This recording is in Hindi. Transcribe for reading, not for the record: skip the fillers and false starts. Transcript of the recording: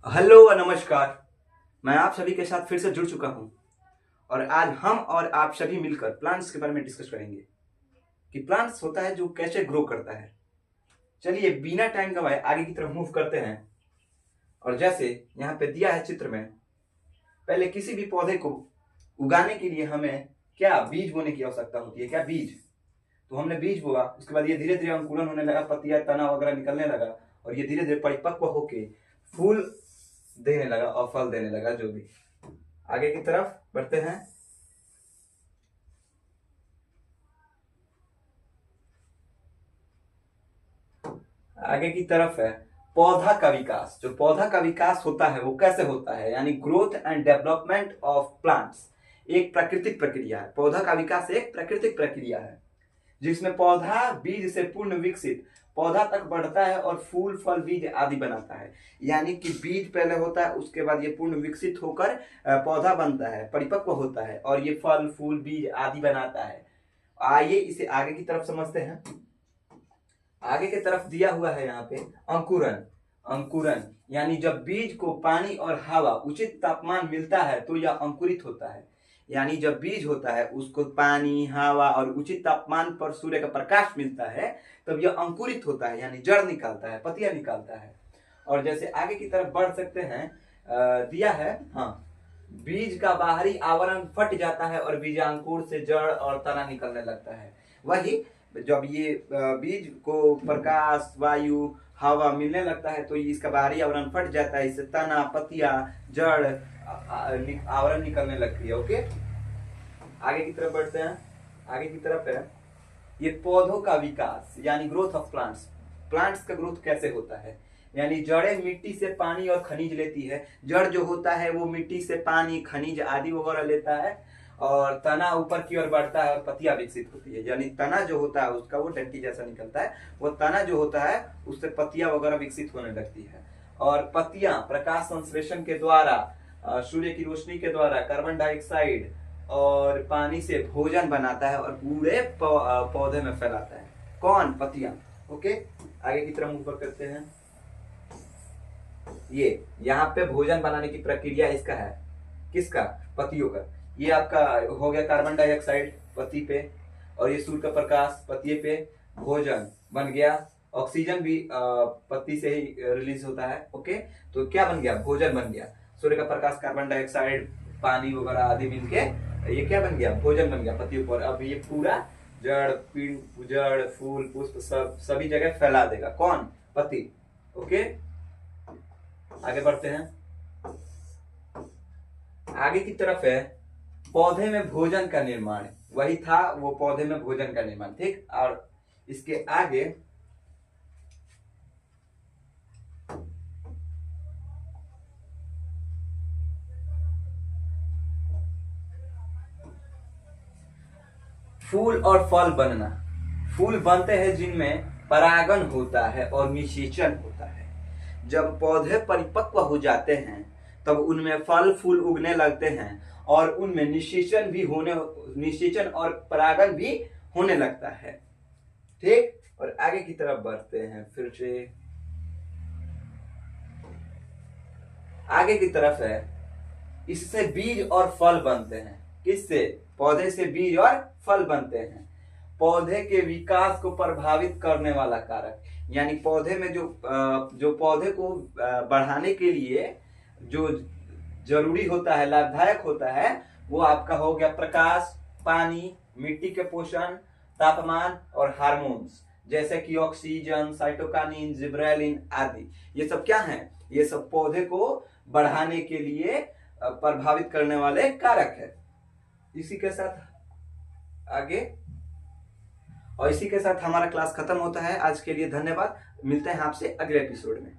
हेलो व नमस्कार। मैं आप सभी के साथ फिर से जुड़ चुका हूं और आज हम और आप सभी मिलकर प्लांट्स के बारे में डिस्कस करेंगे कि प्लांट्स होता है जो कैसे ग्रो करता है। चलिए बिना टाइम गवाए आगे की तरफ मूव करते हैं। और जैसे यहाँ पे दिया है चित्र में, पहले किसी भी पौधे को उगाने के लिए हमें क्या बीज बोने की आवश्यकता होती है। क्या बीज, तो हमने बीज बोआ, उसके बाद ये धीरे धीरे अंकुरन होने लगा, पत्तियां तना वगैरह निकलने लगा और ये धीरे धीरे परिपक्व होके फूल देने लगा और फल देने लगा। जो भी आगे की तरफ बढ़ते हैं। आगे की तरफ है पौधा का विकास। जो पौधा का विकास होता है वो कैसे होता है, यानी growth and development of plants एक प्राकृतिक प्रक्रिया है। पौधा का विकास एक प्राकृतिक प्रक्रिया है जिसमें पौधा बीज से पूर्ण विकसित पौधा तक बढ़ता है और फूल फल बीज आदि बनाता है। यानी कि बीज पहले होता है, उसके बाद ये पूर्ण विकसित होकर पौधा बनता है, परिपक्व होता है और ये फल फूल बीज आदि बनाता है। आइए इसे आगे की तरफ समझते हैं। आगे की तरफ दिया हुआ है यहाँ पे अंकुरन। अंकुरन यानी जब बीज को पानी और हवा उचित तापमान मिलता है तो यह अंकुरित होता है। यानी जब बीज होता है उसको पानी हवा और उचित तापमान पर सूर्य का प्रकाश मिलता है तब यह अंकुरित होता है, यानी जड़ निकालता है, पत्तियां निकालता है। और जैसे आगे की तरफ बढ़ सकते हैं, दिया है हाँ, बीज का बाहरी आवरण फट जाता है और बीजांकुर से जड़ और तना निकलने लगता है। वही जब ये बीज को प्रकाश वायु हवा मिलने लगता है तो इसका बाहरी आवरण फट जाता है, इससे तना पत्तियां जड़ आवरण निकलने लगती है। ओके, आगे की तरफ बढ़ते हैं। आगे की तरफ है ये पौधों का विकास यानी ग्रोथ ऑफ प्लांट्स। प्लांट्स का ग्रोथ कैसे होता है, यानी जड़ें मिट्टी से पानी और खनिज लेती है। जड़ जो होता है वो मिट्टी से पानी खनिज आदि वगैरह लेता है और तना ऊपर की ओर बढ़ता है और पत्तियां विकसित होती है। यानी तना जो होता है उसका वो डंटी जैसा निकलता है, वो तना जो होता है उससे पत्तियां वगैरह विकसित होने लगती है। और पत्तियां प्रकाश संश्लेषण के द्वारा, सूर्य की रोशनी के द्वारा कार्बन डाइऑक्साइड और पानी से भोजन बनाता है और पूरे पौधे में फैलाता है। कौन? पत्तियां। ओके, आगे की तरफ ऊपर करते हैं। ये यहाँ पे भोजन बनाने की प्रक्रिया इसका है, किसका? पत्तियों का। ये आपका हो गया कार्बन डाइऑक्साइड पत्ती पे और ये सूर्य का प्रकाश पत्ती पे, भोजन बन गया। ऑक्सीजन भी पत्ती से ही रिलीज होता है। ओके, तो क्या बन गया? भोजन बन गया। सूर्य का प्रकाश कार्बन डाइऑक्साइड पानी वगैरह आदि मिलके ये क्या बन गया? भोजन बन गया पत्तियों पर। अब ये पूरा जड़ फूल पुष्प सभी जगह फैला देगा। कौन? पत्ती। ओके, आगे बढ़ते हैं। आगे की तरफ है पौधे में भोजन का निर्माण। वही था वो पौधे में भोजन का निर्माण, ठीक। और इसके आगे फूल और फल बनना। फूल बनते हैं जिनमें परागण होता है और निषेचन होता है। जब पौधे परिपक्व हो जाते हैं तब उनमें फल फूल उगने लगते हैं और उनमें निषेचन और परागण भी होने लगता है, ठीक। और आगे की तरफ बढ़ते हैं फिर से। आगे की तरफ है इससे बीज और फल बनते हैं। किससे? पौधे से बीज और फल बनते हैं। पौधे के विकास को प्रभावित करने वाला कारक, यानी पौधे में जो पौधे को बढ़ाने के लिए जो जरूरी होता है, लाभदायक होता है, वो आपका हो गया प्रकाश, पानी, मिट्टी के पोषण, तापमान और हार्मोन्स जैसे कि ऑक्सीजन, साइटोकाइनिन, जिबरेलिन आदि। ये सब क्या है? ये सब पौधे को बढ़ाने के लिए प्रभावित करने वाले कारक है। इसी के साथ आगे और इसी के साथ हमारा क्लास खत्म होता है। आज के लिए धन्यवाद। मिलते हैं आपसे अगले एपिसोड में।